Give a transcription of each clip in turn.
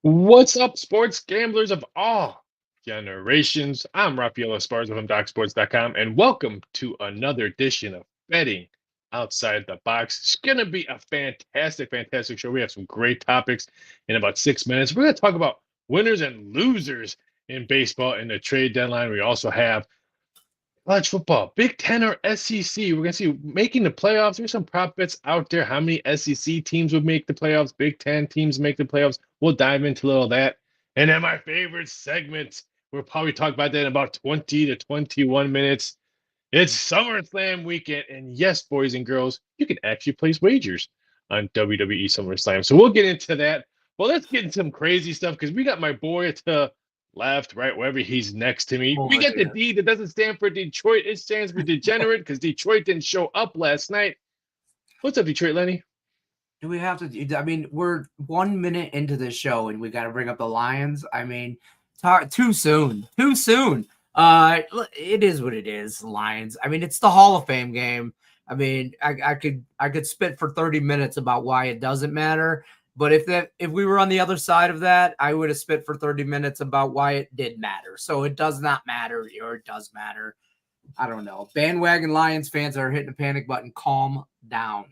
What's up, sports gamblers of all generations? I'm Raphael Esparza from DocSports.com, and welcome to another edition of Betting Outside the Box. It's going to be a fantastic show. We have some great topics in about 6 minutes. We're going to talk about winners and losers in baseball in the trade deadline. We also have college football, Big Ten or SEC. We're going to see making the playoffs. There's some prop bets out there. How many SEC teams would make the playoffs? Big Ten teams make the playoffs. We'll dive into a little of that. And then my favorite segment, we'll probably talk about that in about 20 to 21 minutes. It's SummerSlam weekend. And yes, boys and girls, you can actually place wagers on WWE SummerSlam. So we'll get into that. Well, let's get into some crazy stuff because we got my boy to left, right, wherever he's next to me. We get the D that doesn't stand for Detroit. It stands for degenerate because Detroit didn't show up last night. What's up, Detroit Lenny? Do we have to? I mean, we're 1 minute into this show and we got to bring up the Lions. I mean, too soon. Too soon. It is what it is. Lions. I mean, it's the Hall of Fame game. I mean, I could spit for 30 minutes about why it doesn't matter. But if we were on the other side of that, I would have spit for 30 minutes about why it did matter. So it does not matter, or it does matter. I don't know. Bandwagon Lions fans are hitting the panic button. Calm down.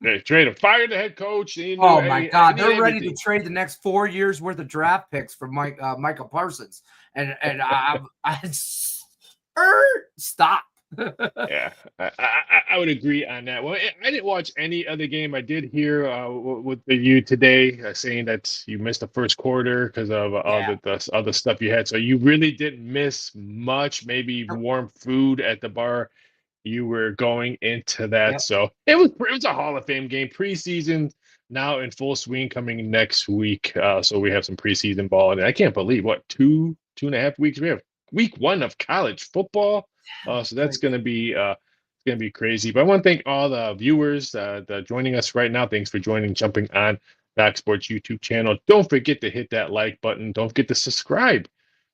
They traded, fired the head coach. Oh my God, they're ready to trade the next 4 years worth of draft picks for Michael Parsons, and I stop. Yeah, I would agree on that. Well, I didn't watch any other game. I did hear with you today saying that you missed the first quarter because of all the other stuff you had. So you really didn't miss much. Maybe warm food at the bar. You were going into that. Yep. So it was a Hall of Fame game. Preseason now in full swing coming next week. So we have some preseason ball, and I can't believe what two and a half weeks we have. Week 1 of college football. So that's going to be crazy. But I want to thank all the viewers that joining us right now. Thanks for jumping on DocSports YouTube channel. Don't forget to hit that like button. Don't forget to subscribe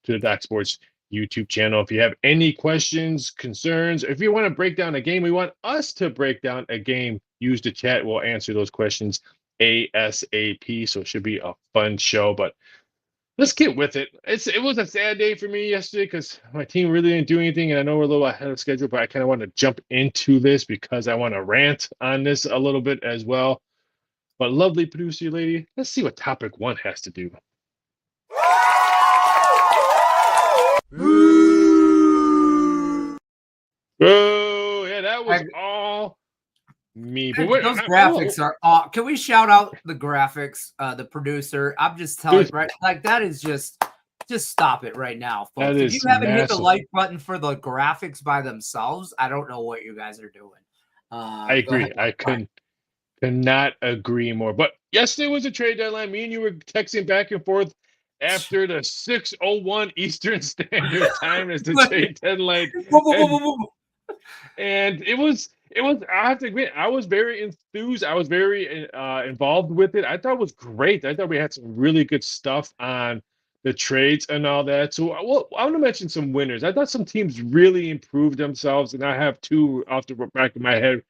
to the DocSports YouTube channel. If you have any questions, concerns, if you want to break down a game, we want us to break down a game, use the chat. We'll answer those questions ASAP. So it should be a fun show. But let's get with it. It was a sad day for me yesterday because my team really didn't do anything, and I know we're a little ahead of schedule, but I kind of want to jump into this because I want to rant on this a little bit as well. But lovely producer lady, let's see what topic 1 has to do. Oh, yeah, that was all me. But those graphics are can we shout out the graphics, the producer? I'm just telling you, right? Like, that is just stop it right now, folks. If you haven't hit the like button for the graphics by themselves, I don't know what you guys are doing. I agree. I cannot agree more. But yesterday was a trade deadline. Me and you were texting back and forth after the 6:01 Eastern Standard Time as the trade deadline. And it was, I have to admit, I was very enthused. I was very involved with it. I thought it was great. I thought we had some really good stuff on the trades and all that. So I want to mention some winners. I thought some teams really improved themselves, and I have 2 off the back of my head.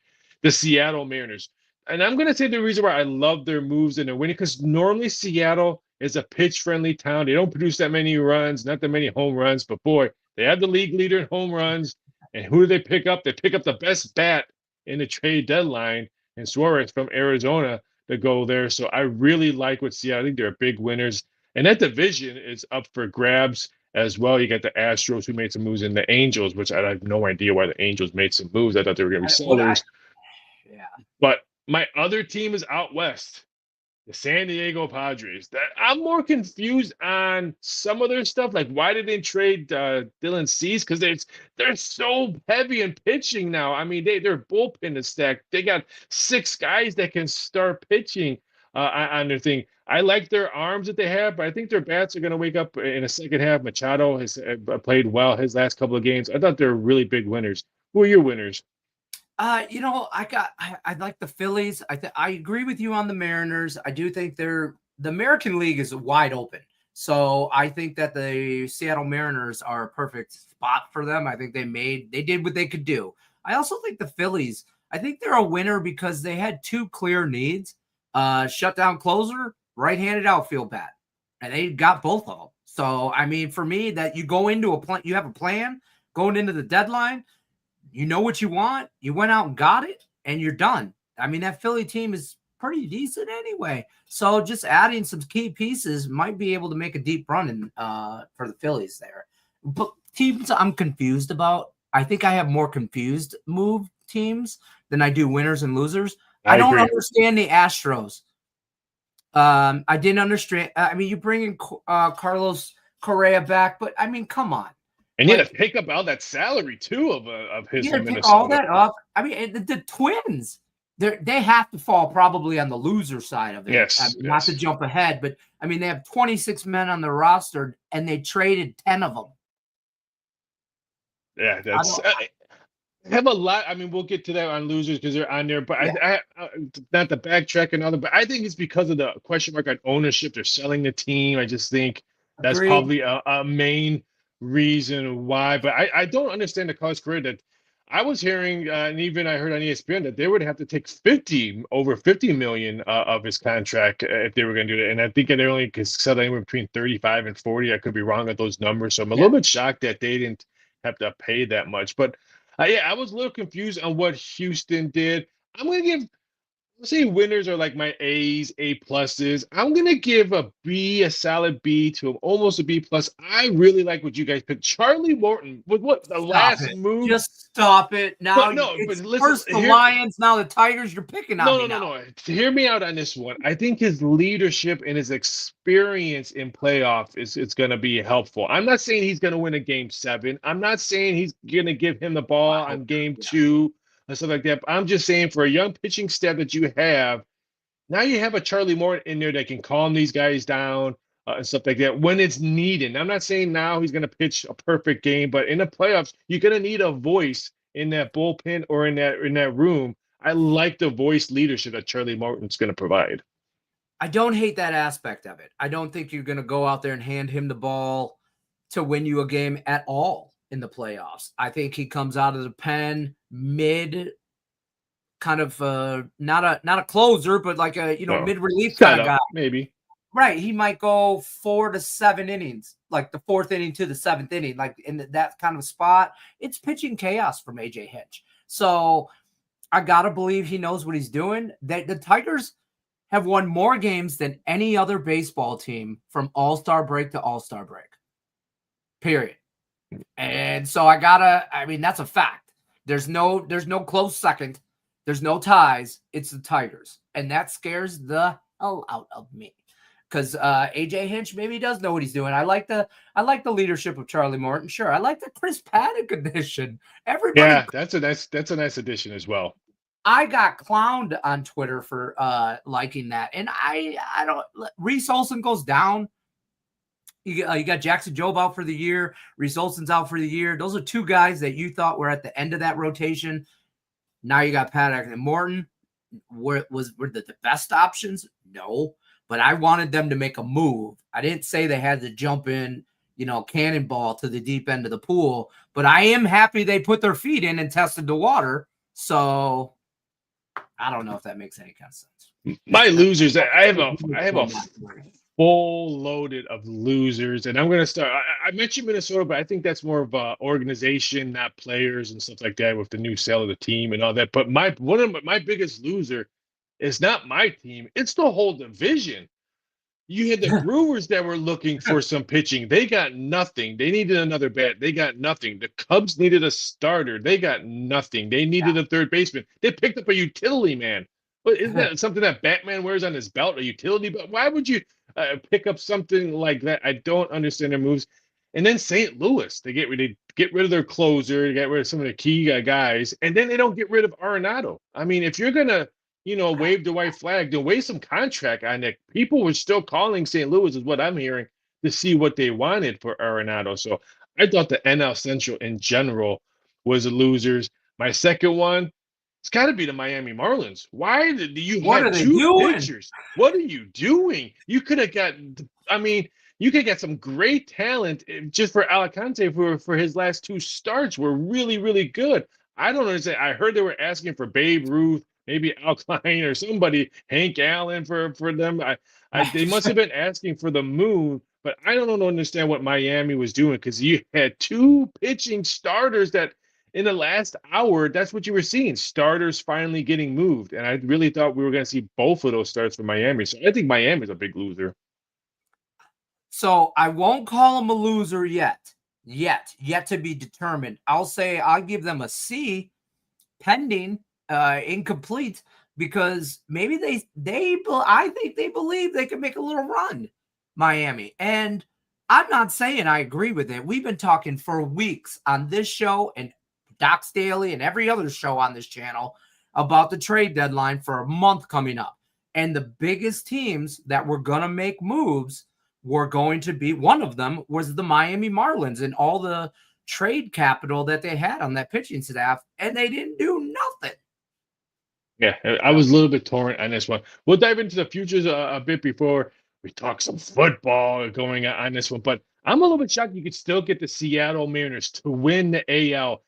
The Seattle Mariners. And I'm going to say the reason why I love their moves and their winning, because normally Seattle is a pitch-friendly town. They don't produce that many runs, not that many home runs, but boy, they have the league leader in home runs. And who do they pick up? They pick up the best bat in the trade deadline, and Suarez from Arizona to go there. So I really like what Seattle. I think they're big winners. And that division is up for grabs as well. You got the Astros, who made some moves, and the Angels, which I have no idea why the Angels made some moves. I thought they were going to be sellers. But my other team is out west, the San Diego Padres. That I'm more confused on some of their stuff. Like, why did they trade Dylan Cease? Because they're so heavy in pitching now. I mean, their bullpen is stacked. They got 6 guys that can start pitching on their thing. I like their arms that they have, but I think their bats are going to wake up in the second half. Machado has played well his last couple of games. I thought they were really big winners. Who are your winners? I like the Phillies. I agree with you on the Mariners. I do think the American League is wide open. So I think that the Seattle Mariners are a perfect spot for them. I think they did what they could do. I also think the Phillies, I think they're a winner because they had 2 clear needs. Shutdown closer right-handed outfield bat, and they got both of them. So, I mean, for me, that you go into a plan, you have a plan going into the deadline, you know what you want, you went out and got it, and you're done. I mean, that Philly team is pretty decent anyway. So just adding some key pieces might be able to make a deep run in, for the Phillies there. But teams I'm confused about, I think I have more confused move teams than I do winners and losers. I don't agree. understand the Astros. I didn't understand. I mean, you bring in Carlos Correa back, but I mean, come on. And you had to pick up all that salary too of his You from got to pick Minnesota. all that up. I mean, the Twins, they have to fall probably on the loser side of it. Yes, I mean, not to jump ahead, but I mean, they have 26 men on the roster, and they traded 10 of them. Yeah, that's. I have a lot. I mean, we'll get to that on losers because they're on there, but I not the backtrack and all that. But I think it's because of the question mark on ownership. They're selling the team. I just think that's probably a main reason why. But I don't understand the cost career that I was hearing, and even I heard on ESPN that they would have to take over 50 million of his contract if they were going to do that. And I think they only could sell anywhere between 35 and 40. I could be wrong at those numbers, so I'm a little bit shocked that they didn't have to pay that much, but. I was a little confused on what Houston did. I'm going to give, let's say winners are like my A's, A pluses. I'm going to give a B, a solid B to almost a B plus. I really like what you guys picked. Charlie Morton with what the last move. Just stop it now. But listen, first the Lions, now the Tigers. You're picking on me now. No. Hear me out on this one. I think his leadership and his experience in playoff is going to be helpful. I'm not saying he's going to win a game 7. I'm not saying he's going to give him the ball on game 2 and stuff like that. But I'm just saying for a young pitching staff that you have, now you have a Charlie Morton in there that can calm these guys down and stuff like that when it's needed. And I'm not saying now he's going to pitch a perfect game, but in the playoffs, you're going to need a voice in that bullpen or in that room. I like the voice leadership that Charlie Morton's going to provide. I don't hate that aspect of it. I don't think you're going to go out there and hand him the ball to win you a game at all in the playoffs. I think he comes out of the pen mid, kind of not a closer, but like a mid relief kind of guy. Maybe. Right. He might go 4 to 7 innings, like the 4th inning to the 7th inning, like in that kind of spot. It's pitching chaos from AJ Hinch. So I got to believe he knows what he's doing. The Tigers have won more games than any other baseball team from All-Star break to All-Star break. Period. And so I mean, that's a fact. There's no close second. There's no ties. It's the Tigers. And that scares the hell out of me. Because AJ Hinch maybe does know what he's doing. I like the leadership of Charlie Morton. Sure, I like the Chris Paddock addition. Everybody, that's a nice addition as well. I got clowned on Twitter for liking that, and I don't. Reese Olson goes down. You got Jackson Jobe out for the year. Reese Olson's out for the year. Those are 2 guys that you thought were at the end of that rotation. Now you got Paddock and Morton. Were the best options? No. But I wanted them to make a move. I didn't say they had to jump in, cannonball to the deep end of the pool. But I am happy they put their feet in and tested the water. So I don't know if that makes any kind of sense. My losers, I have a full loaded of losers, and I'm going to start. I mentioned Minnesota, but I think that's more of an organization, not players and stuff like that, with the new sale of the team and all that. But one of my biggest loser. It's not my team. It's the whole division. You had the Brewers that were looking for some pitching. They got nothing. They needed another bat. They got nothing. The Cubs needed a starter. They got nothing. They needed a third baseman. They picked up a utility man. But isn't that something that Batman wears on his belt, a utility? But why would you pick up something like that? I don't understand their moves. And then St. Louis, they get rid of their closer. They get rid of some of the key guys. And then they don't get rid of Arenado. I mean, if you're going to wave the white flag, then wave some contract on it. People were still calling St. Louis, is what I'm hearing, to see what they wanted for Arenado. So I thought the NL Central in general was the losers. My second one, it's got to be the Miami Marlins. Why do you have 2 pitchers? What are you doing? You could have got, you could get some great talent just for Alicante for his last 2 starts were really, really good. I don't understand. I heard they were asking for Babe Ruth, maybe Al Klein or somebody, Hank Allen for them. They must have been asking for the moon, but I don't understand what Miami was doing because you had two pitching starters that in the last hour, that's what you were seeing. Starters finally getting moved. And I really thought we were going to see both of those starts for Miami. So I think Miami's a big loser. So I won't call them a loser yet to be determined. I'll give them a C, pending, incomplete, because maybe I think they believe they can make a little run, Miami. And I'm not saying I agree with it. We've been talking for weeks on this show and Doc's Daily and every other show on this channel about the trade deadline for a month coming up. And the biggest teams that were going to make moves were going to be, one of them was the Miami Marlins and all the trade capital that they had on that pitching staff, and they didn't do nothing. Yeah, I was a little bit torn on this one. We'll dive into the futures a bit before we talk some football going on this one, but I'm a little bit shocked you could still get the Seattle Mariners to win the AL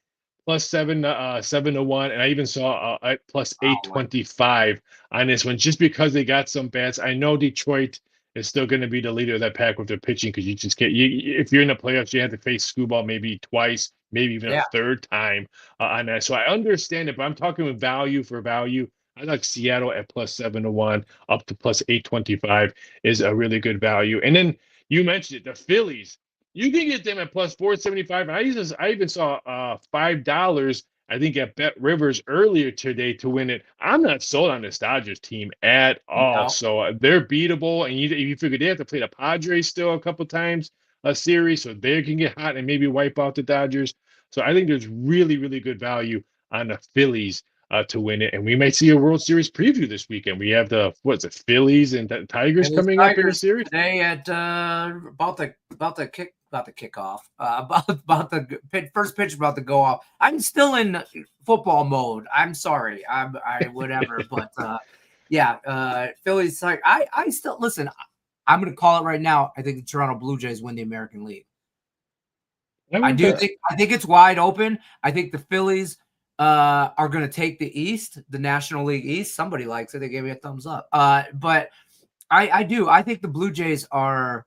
plus 7-1, and I even saw plus 825 on this one just because they got some bats. I know Detroit is still going to be the leader of that pack with their pitching because you just can't. If you're in the playoffs, you have to face Screwball maybe twice, maybe even a third time on that. So I understand it, but I'm talking with value for value. I like Seattle at plus 7-1 up to plus 825 is a really good value. And then you mentioned it, the Phillies. You can get them at plus 475. And I even saw $5, I think, at Bet Rivers earlier today to win it. I'm not sold on this Dodgers team at all. No. So they're beatable. And you figure they have to play the Padres still a couple times a series, so they can get hot and maybe wipe out the Dodgers. So I think there's really, really good value on the Phillies to win it. And we might see a World Series preview this weekend. We have the Phillies and the Tigers coming up in the series today at about the kickoff, about the first pitch about to go off. I'm still in football mode. I'm sorry. I whatever, but Phillies. Like I still listen. I'm going to call it right now. I think the Toronto Blue Jays win the American League. I think it's wide open. I think the Phillies are going to take the East, the National League East. Somebody likes it. They gave me a thumbs up. But I do. I think the Blue Jays are,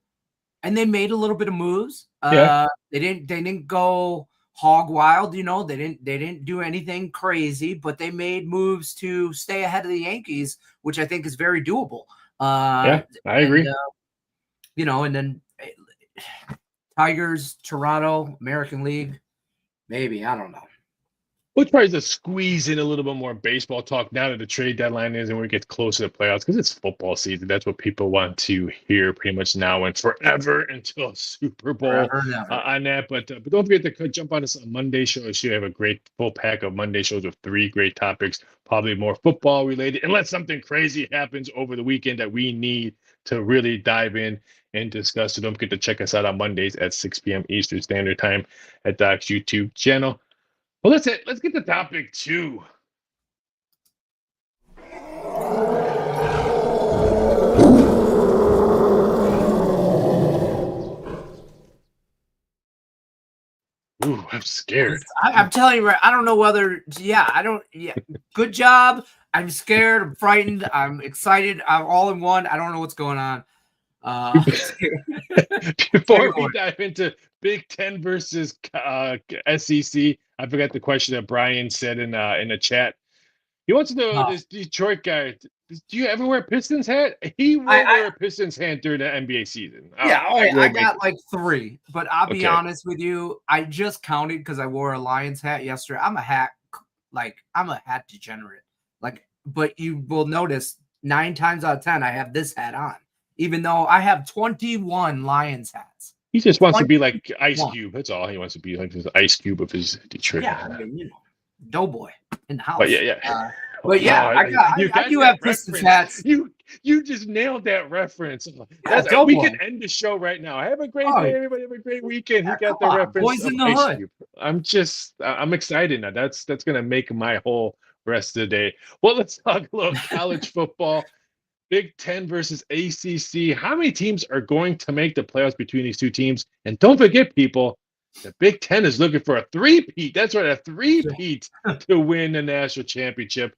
and they made a little bit of moves. They didn't go hog wild. They didn't do anything crazy, but they made moves to stay ahead of the Yankees, which I think is very doable. I agree. And then Tigers, Toronto, American League, maybe, I don't know. We'll try to squeeze in a little bit more baseball talk now that the trade deadline is and we get closer to playoffs because it's football season. That's what people want to hear pretty much now and forever until Super Bowl on that. But don't forget to jump on us on Monday show. We have a great full pack of Monday shows with 3 great topics, probably more football related, unless something crazy happens over the weekend that we need to really dive in and discuss. So don't forget to check us out on Mondays at 6 p.m. Eastern Standard Time at Doc's YouTube channel. Well, that's it. Let's get to topic 2. Ooh, I'm scared. I'm telling you, I don't know whether. Good job. I'm scared. I'm frightened. I'm excited. I'm all in one. I don't know what's going on. Before we dive into Big Ten versus SEC, I forgot the question that Brian said in the chat. He wants to know this Detroit guy. Do you ever wear a Pistons hat? He will wear a Pistons hat during the NBA season. I got like 3, but I'll be honest with you. I just counted because I wore a Lions hat yesterday. I'm a hat degenerate. But you will notice 9 times out of 10 I have this hat on, even though I have 21 Lions hats. He just wants to be like Ice Cube. That's all. He wants to be like this Ice Cube of his Detroit. Yeah, Doughboy in the house. But I do have Pistons hats. You just nailed that reference. We can end the show right now. Have a great day, everybody. Have a great weekend. He got the reference. Boys in the hood. Cube. I'm excited now. That's gonna make my whole rest of the day. Well, let's talk a little college football. Big Ten versus ACC. How many teams are going to make the playoffs between these two teams? And don't forget, people, the Big Ten is looking for a 3-peat. That's right, a 3-peat to win the national championship.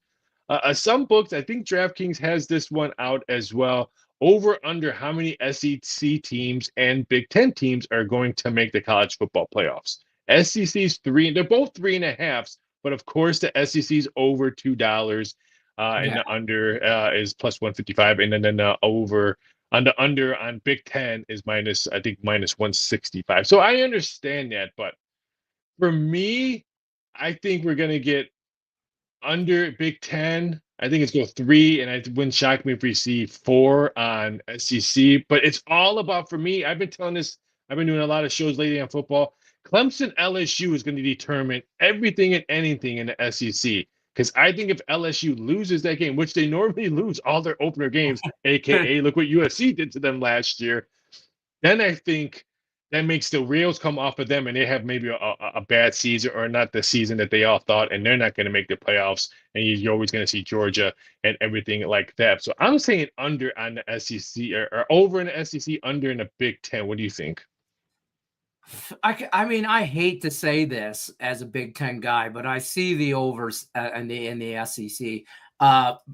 Some books, I think DraftKings has this one out as well. Over under how many SEC teams and Big Ten teams are going to make the college football playoffs. SEC's three, they're both 3.5s, but of course the SEC's over $2, and Yeah. the under is plus 155, and then the over on the under on Big Ten is minus, I think, minus 165. So I understand that, but for me, I think we're gonna get under Big Ten. I think it's go 3, and it wouldn't shock me if we see 4 on SEC. But it's all about, for me, I've been telling this, I've been doing a lot of shows lately on football. Clemson LSU is going to determine everything and anything in the SEC. Because I think if LSU loses that game, which they normally lose all their opener games, aka look what USC did to them last year, then I think that makes the rails come off of them, and they have maybe a bad season, or not the season that they all thought, and they're not going to make the playoffs. And you're always going to see Georgia and everything like that. So I'm saying under on the SEC, or over in the SEC, under in the Big Ten. What do you think? I mean, I hate to say this as a Big Ten guy, but I see the overs in the SEC.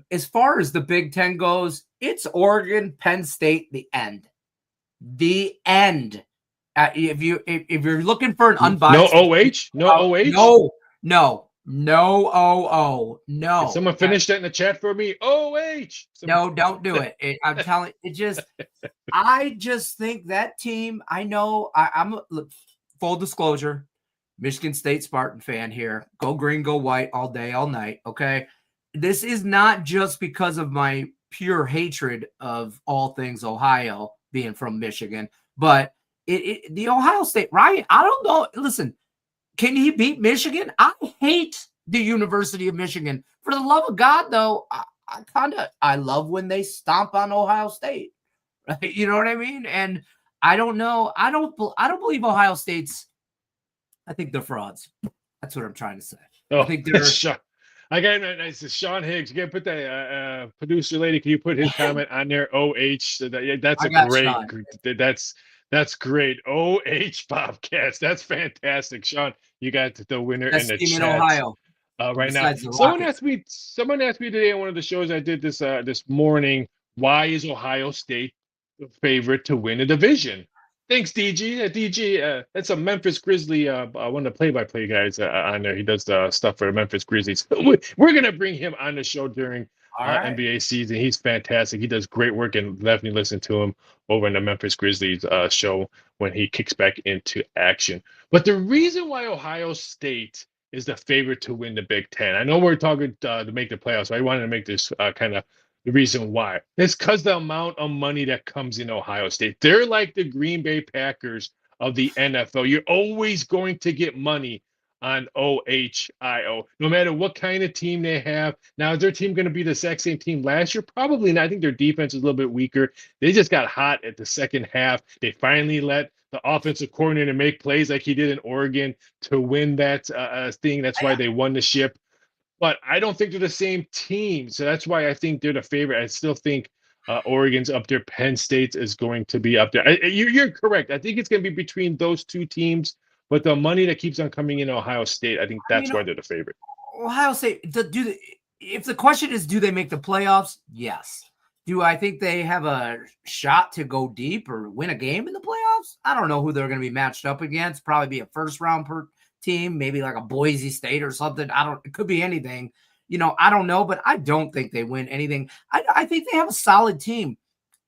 As far as the Big Ten goes, it's Oregon, Penn State, the end. The end. If you're looking for an unbiased, no OH, no OH, no OO, no. Can someone finish that in the chat for me? OH. No, don't do it. I'm telling it. Just, I just think that team. I know. I'm look, full disclosure, Michigan State Spartan fan here. Go green, go white, all day, all night. Okay, this is not just because of my pure hatred of all things Ohio, being from Michigan, but the Ohio State, Ryan, I don't know. Listen, can he beat Michigan? I hate the University of Michigan. For the love of God, though, I love when they stomp on Ohio State. Right? You know what I mean? And I don't know. I don't believe Ohio State's. I think they're frauds. That's what I'm trying to say. Oh, I think they're. I got nice. Sean Higgs. You got to put that producer lady. Can you put his comment on there? OH. That's a great. That's great. OH Bobcats. That's fantastic, Sean. You got the winner in the chat. Ohio. Right now, someone asked me today on one of the shows I did this morning, why is Ohio State the favorite to win a division? Thanks, DG. DG, that's a Memphis Grizzly, one of the play-by-play guys on there. He does the stuff for the Memphis Grizzlies. We're gonna bring him on the show during NBA season. He's fantastic. He does great work, and definitely listen to him over in the Memphis Grizzlies show when he kicks back into action. But the reason why Ohio State is the favorite to win the Big Ten, I know we're talking to make the playoffs, so I wanted to make this kind of the reason why. It's because the amount of money that comes in Ohio State. They're like the Green Bay Packers of the NFL. You're always going to get money on OHIO, no matter what kind of team they have. Now, is their team going to be the exact same team last year? Probably not. I think their defense is a little bit weaker. They just got hot at the second half. They finally let the offensive coordinator make plays like he did in Oregon to win that thing. That's why they won the ship. But I don't think they're the same team. So that's why I think they're the favorite. I still think Oregon's up there. Penn State is going to be up there. You're correct. I think it's going to be between those two teams. But the money that keeps on coming in Ohio State, I think that's why they're the favorite. Ohio State, if the question is, do they make the playoffs? Yes. Do I think they have a shot to go deep or win a game in the playoffs? I don't know who they're going to be matched up against. Probably be a first round team, maybe like a Boise State or something. It could be anything. I don't know, but I don't think they win anything. I think they have a solid team.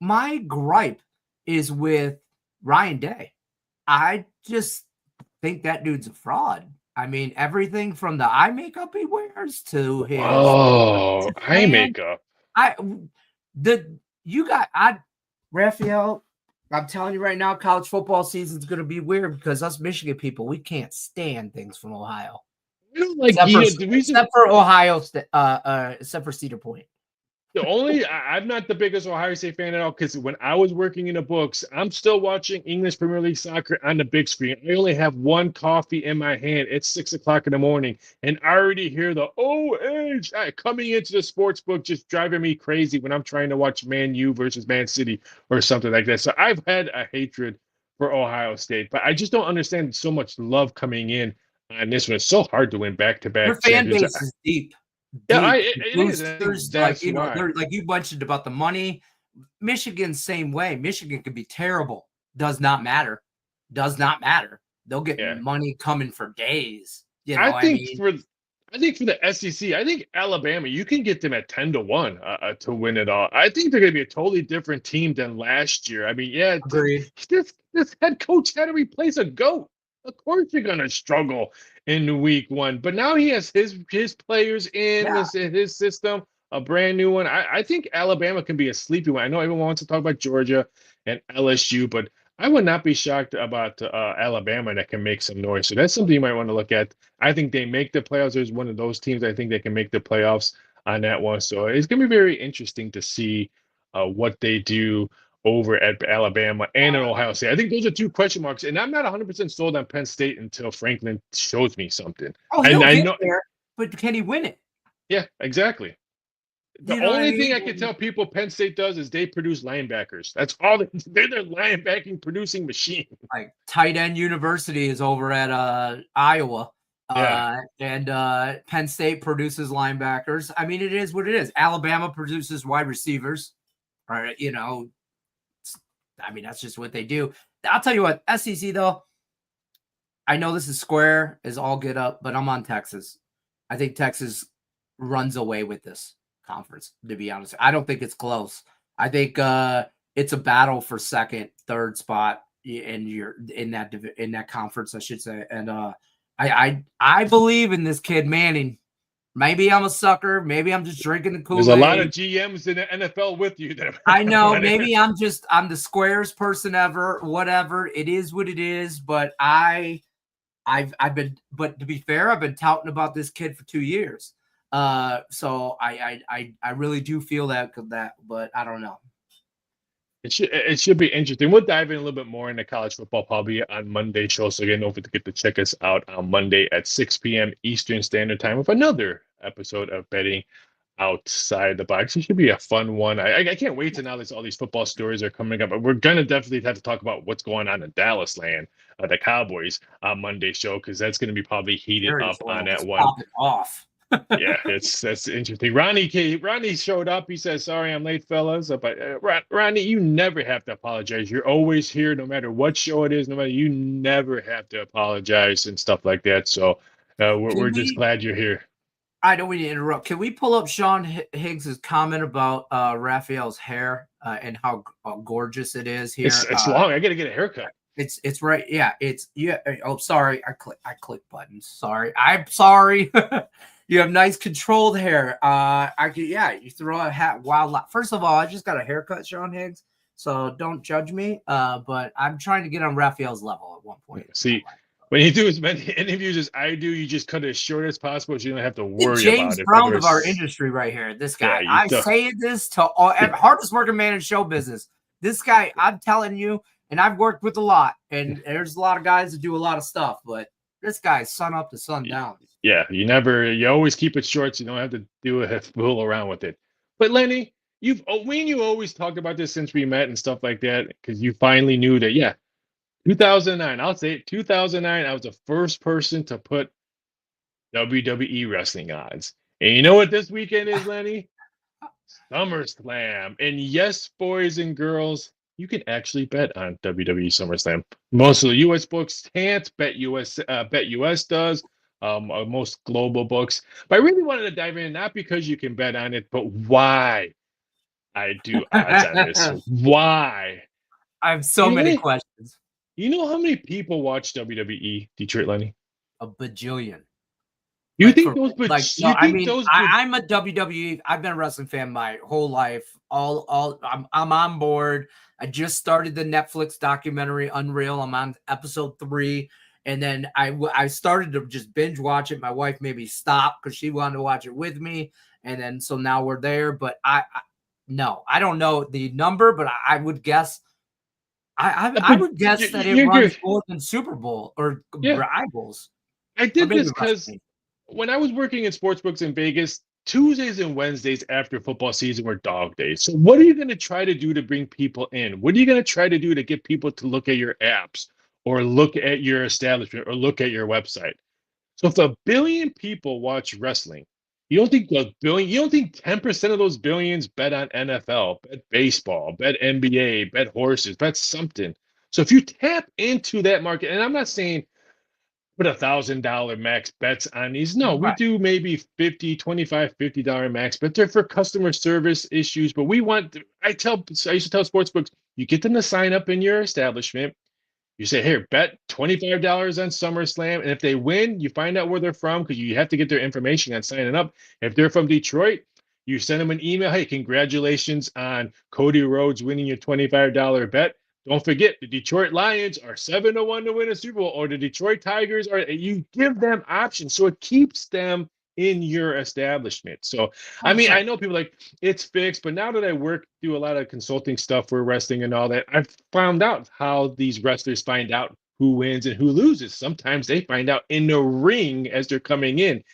My gripe is with Ryan Day. I just think that dude's a fraud. I mean, everything from the eye makeup he wears to his eye makeup. Raphael, I'm telling you right now, college football season is going to be weird because us Michigan people, we can't stand things from Ohio. We don't like except for Ohio, except for Cedar Point. I'm not the biggest Ohio State fan at all, because when I was working in the books, I'm still watching English Premier League soccer on the big screen. I only have one coffee in my hand. It's 6 o'clock in the morning, and I already hear the OH coming into the sports book, just driving me crazy when I'm trying to watch Man U versus Man City or something like that. So I've had a hatred for Ohio State, but I just don't understand so much love coming in on this one. It's so hard to win back-to-back. Their fan base is deep. Yeah, deep it is. I think boosters. Like, that's why. they're like you mentioned about the money. Michigan, same way. Michigan could be terrible. Does not matter. Does not matter. They'll get Yeah. money coming for days. I I think mean, for I think for the SEC, I think Alabama, you can get them at 10-1 to win it all. I think they're going to be a totally different team than last year. I mean, yeah, agreed. this head coach had to replace a goat. Of course, you're going to struggle in week 1, but now he has his players in Yeah, his system, a brand new one. I think Alabama can be a sleepy one. I know everyone wants to talk about Georgia and LSU, but I would not be shocked about Alabama that can make some noise. So that's something you might want to look at. I think they make the playoffs. There's one of those teams I think they can make the playoffs on that one. So it's going to be very interesting to see what they do over at Alabama and at Ohio State. I think those are two question marks. And I'm not 100% sold on Penn State until Franklin shows me something. oh, And he'll I get know, there, but can he win it? yeah, exactly. The You know what I only thing mean? I can tell people Penn State does is they produce linebackers. That's all they're their linebacking producing machine. Like tight end university is over at Iowa. Yeah. And Penn State produces linebackers. I mean, it is what it is. Alabama produces wide receivers. Right? I mean, that's just what they do. I'll tell you what, SEC though, I know this is square is all get up, but I'm on Texas. I think Texas runs away with this conference, to be honest. I don't think it's close. I think it's a battle for second, third spot in that conference, I should say. And I believe in this kid Manning. Maybe I'm a sucker. Maybe I'm just drinking the Kool-Aid. There's a lot of GMs in the NFL with you. I know. Maybe I'm the squarest person ever. Whatever. It is what it is. But I've been. But to be fair, I've been touting about this kid for 2 years. So I really do feel that. But I don't know. It should be interesting. We'll dive in a little bit more into college football probably on Monday show. So again, don't forget to check us out on Monday at 6 p.m. Eastern Standard Time with another episode of Betting Outside the Box. It should be a fun one. I can't wait to now that all these football stories are coming up. But we're gonna definitely have to talk about what's going on in Dallas land, the Cowboys on Monday show, because that's gonna be probably heated up on that one. Pop it off. Yeah, that's interesting. Ronnie showed up. He says, "Sorry, I'm late, fellas." But Ronnie, you never have to apologize. You're always here, no matter what show it is. You never have to apologize and stuff like that. So we're just glad you're here. I don't mean to interrupt. Can we pull up Sean Higgs's comment about Raphael's hair and how gorgeous it is here? It's long. I got to get a haircut. It's right. Yeah. Oh, sorry. I click buttons. Sorry. I'm sorry. You have nice controlled hair. You throw a hat wild. First of all, I just got a haircut, Sean Higgs. So don't judge me. But I'm trying to get on Raphael's level at one point. See, when you do as many interviews as I do, you just cut it as short as possible, so you don't have to worry about it. James Brown of our industry, right here. This guy. Yeah, I say this to all hardest working man in show business. This guy, I'm telling you, and I've worked with a lot, and there's a lot of guys that do a lot of stuff, but this guy's sun up to sun down. Yeah, you always keep it short, so you don't have to fool around with it. But Lenny, you always talked about this since we met and stuff like that, because you finally knew that, 2009, I'll say it, 2009, I was the first person to put WWE wrestling odds. And you know what this weekend is, Lenny? SummerSlam. And yes, boys and girls, you can actually bet on WWE SummerSlam. Most of the U.S. books can't. Bet US does. Most global books. But I really wanted to dive in, not because you can bet on it, but why I do odds on this. Why? I have so many questions. You know how many people watch WWE, Detroit Lenny? A bajillion. You think those? I'm a WWE. I've been a wrestling fan my whole life. I'm on board. I just started the Netflix documentary Unreal. I'm on episode 3, and then I started to just binge watch it. My wife made me stop because she wanted to watch it with me, and then so now we're there. But I don't know the number, but I would guess. I would guess that it runs more than Super Bowl or rivals. I did this because when I was working in sportsbooks in Vegas, Tuesdays and Wednesdays after football season were dog days. So what are you going to try to do to bring people in? What are you going to try to do to get people to look at your apps or look at your establishment or look at your website? So if 1 billion people watch wrestling You don't think a billion? You don't think 10% of those billions bet on NFL, bet baseball, bet NBA, bet horses, bet something? So if you tap into that market, and I'm not saying put $1,000 max bets on these. No, we Right. do maybe 50, 25, $50 max, but they're for customer service issues. But we want, I used to tell sportsbooks, you get them to sign up in your establishment. You say, here, bet $25 on SummerSlam. And if they win, you find out where they're from because you have to get their information on signing up. If they're from Detroit, you send them an email. Hey, congratulations on Cody Rhodes winning your $25 bet. Don't forget, the Detroit Lions are 7-1 to win a Super Bowl, or the Detroit Tigers are. You give them options, so it keeps them in your establishment. So, I mean, 100%. I know people like it's fixed, but now that I do a lot of consulting stuff for wrestling and all that, I've found out how these wrestlers find out who wins and who loses. Sometimes they find out in the ring as they're coming in.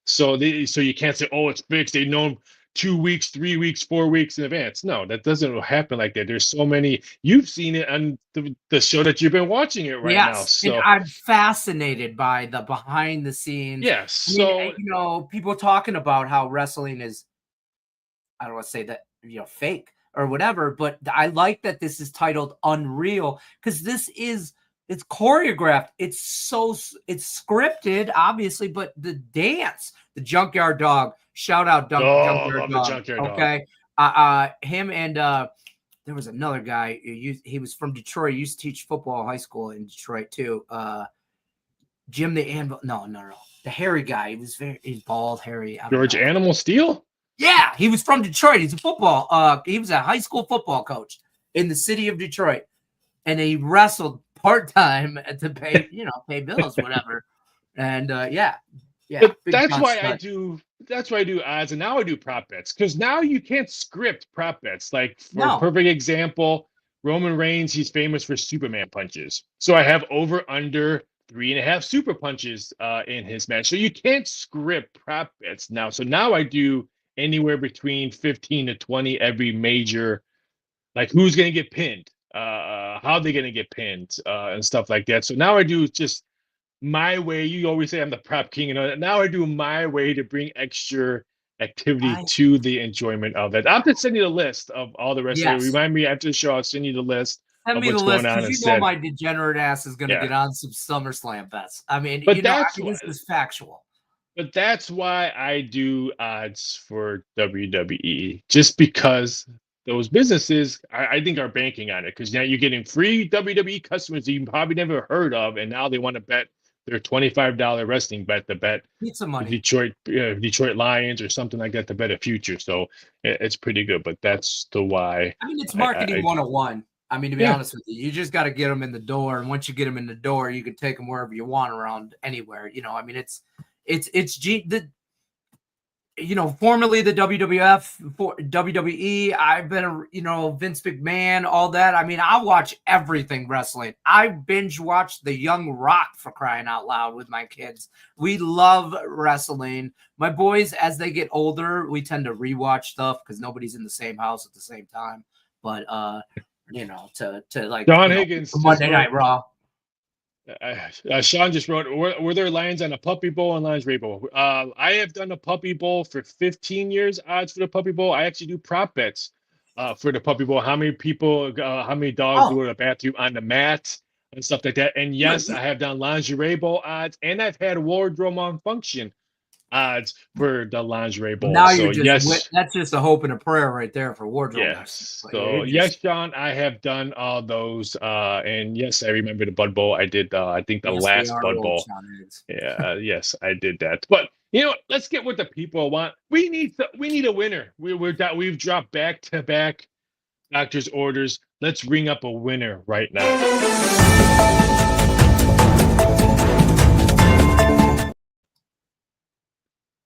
So you can't say, oh, it's fixed. They know 2 weeks, 3 weeks, 4 weeks in advance. No, that doesn't happen like that. There's so many. You've seen it on the show that you've been watching it right now. Yes, and So I'm fascinated by the behind the scenes. yeah. I mean, So people talking about how wrestling is, I don't want to say that, fake or whatever, but I like that this is titled Unreal because it's choreographed. It's scripted, obviously, but the dance, the Junkyard Dog, shout out Junkyard love the Dog. Junkyard Dog. Okay. Him and there was another guy. He was from Detroit. He used to teach football high school in Detroit too. Jim the Anvil. No. The hairy guy. He's bald, hairy. George Animal Steel. Yeah, he was from Detroit. He's a football. He was a high school football coach in the city of Detroit, and he wrestled part time to pay bills, whatever. And yeah. But that's why I do odds, and now I do prop bets because now you can't script prop bets. Like for a perfect example, Roman Reigns, he's famous for Superman punches. So I have over under 3.5 super punches in his match. So you can't script prop bets now. So now I do anywhere between 15 to 20 every major, like who's going to get pinned, how they're going to get pinned, and stuff like that. So now I do just my way. You always say I'm the prop king, and now I do my way to bring extra activity to the enjoyment of it. I'll have to send you the list of all the rest of it. Remind me after the show, I'll send you the list. Send me the list because my degenerate ass is going to get on some SummerSlam bets. I mean, this is factual. But that's why I do odds for WWE, just because those businesses, I think, are banking on it. Because now you're getting free WWE customers that you probably never heard of, and now they want to bet their $25 wrestling bet to bet some money. Detroit Lions or something like that to bet a future. So it's pretty good. But that's the why. I mean, it's marketing 101. I mean, to be honest with you, you just got to get them in the door, and once you get them in the door, you can take them wherever you want around anywhere. I mean, it's formerly the WWF, for WWE. I've been Vince McMahon, all that. I mean, I watch everything wrestling. I binge watch The Young Rock, for crying out loud, with my kids. We love wrestling. My boys, as they get older, we tend to rewatch stuff because nobody's in the same house at the same time. But to like John Higgins, Monday Night Raw. Sean just wrote, were there lines on a Puppy Bowl and Lingerie Bowl? I have done a Puppy Bowl for 15 years, odds for the Puppy Bowl. I actually do prop bets for the Puppy Bowl. How many dogs go to the bathroom on the mat and stuff like that. And yes, I have done Lingerie Bowl odds, and I've had wardrobe malfunction odds for the Lingerie Bowl. Now that's just a hope and a prayer right there for wardrobe. Yes. So yes, John, I have done all those. And yes, I remember the Bud Bowl. I did I think the last Bud Bowl. Yeah, yes, I did that. But let's get what the people want. We need a winner. We've dropped back-to-back doctor's orders. Let's ring up a winner right now.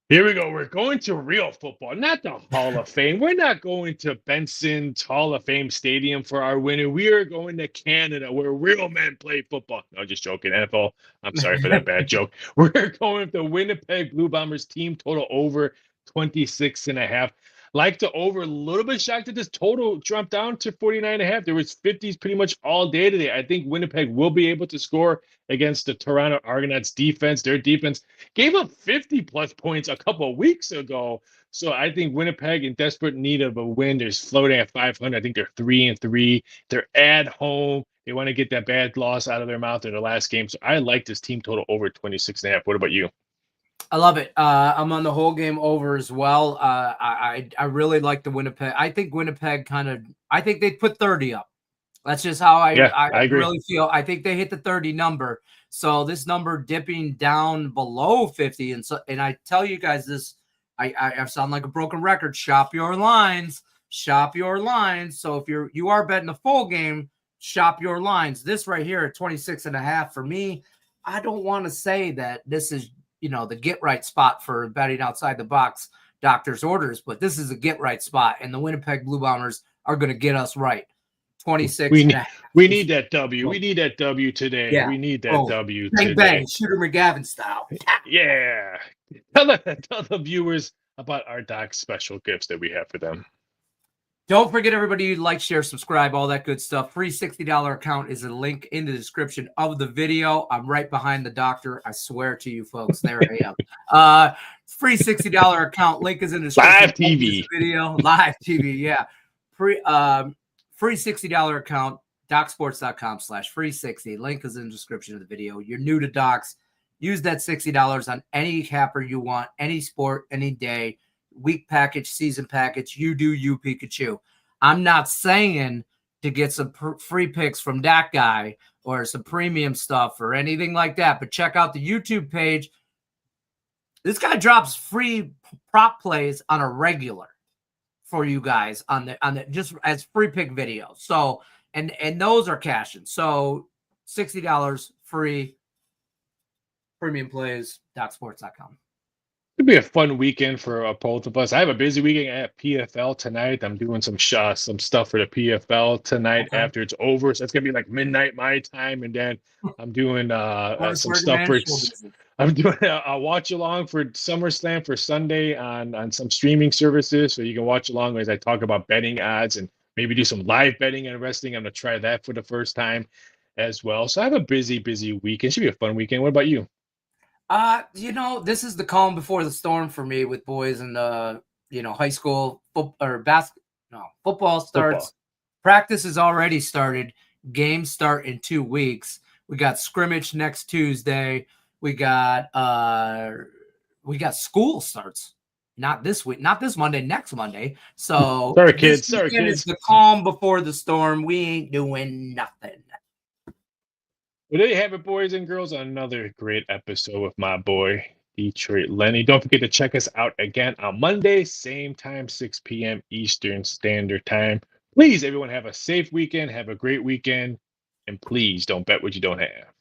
Here we go. We're going to real football, not the Hall of Fame. We're not going to Benson's Hall of Fame Stadium for our winner. We are going to Canada, where real men play football. No, just joking. NFL, I'm sorry for that bad joke. We're going with the Winnipeg Blue Bombers team total over 26.5. Like the over, a little bit shocked that this total dropped down to 49.5. There was 50s pretty much all day today. I think Winnipeg will be able to score against the Toronto Argonauts defense. Their defense gave up 50 plus points a couple of weeks ago. So I think Winnipeg in desperate need of a win. They're floating at 500. I think they're 3-3. They're at home. They want to get that bad loss out of their mouth in their last game. So I like this team total over 26.5. What about you? I love it. I'm on the whole game over as well. I really like the Winnipeg. I think Winnipeg I think they put 30 up. That's just how I agree. really feel. I think they hit the 30 number. So this number dipping down below 50. And I tell you guys this, I sound like a broken record. Shop your lines. Shop your lines. So if you are betting a full game, shop your lines. This right here at 26.5 for me, I don't want to say that this is the get right spot for betting outside the box doctor's orders, but this is a get right spot, and the Winnipeg Blue Bombers are going to get us right. 26. We need that W. We need that W today. Yeah. We need that W bang, today. Bang, Shooter McGavin style. Yeah. Tell the viewers about our Doc special gifts that we have for them. Don't forget, everybody, like, share, subscribe, all that good stuff. Free $60 account is a link in the description of the video. I'm right behind the doctor. I swear to you folks. There I am. Free $60 account. Link is in the description. Live TV. Video. Live TV, yeah. Free $60 account, DocSports.com/free60. Link is in the description of the video. You're new to Docs. Use that $60 on any capper you want, any sport, any day. Week package, season package, you do you, Pikachu. I'm not saying to get some free picks from that guy or some premium stuff or anything like that, but check out the YouTube page. This guy drops free prop plays on a regular for you guys on the just as free pick videos. So and those are cashing. So $60 free premium plays, DocSports.com. It'll be a fun weekend for both of us. I have a busy weekend at PFL tonight. I'm doing some stuff for the PFL tonight after it's over. So it's gonna be like midnight my time, and then I'm doing some stuff for. I'm doing a watch along for SummerSlam for Sunday on some streaming services, so you can watch along as I talk about betting odds and maybe do some live betting and wrestling. I'm gonna try that for the first time as well. So I have a busy weekend. Should be a fun weekend. What about you? This is the calm before the storm for me with boys in high school football starts. Practice has already started. Games start in 2 weeks. We got scrimmage next Tuesday. We got school starts. Not this week, not this Monday, next Monday. So sorry, kids. It's the calm before the storm. We ain't doing nothing. Well, there you have it, boys and girls. Another great episode with my boy, Detroit Lenny. Don't forget to check us out again on Monday, same time, 6 p.m. Eastern Standard Time. Please, everyone, have a safe weekend. Have a great weekend. And please don't bet what you don't have.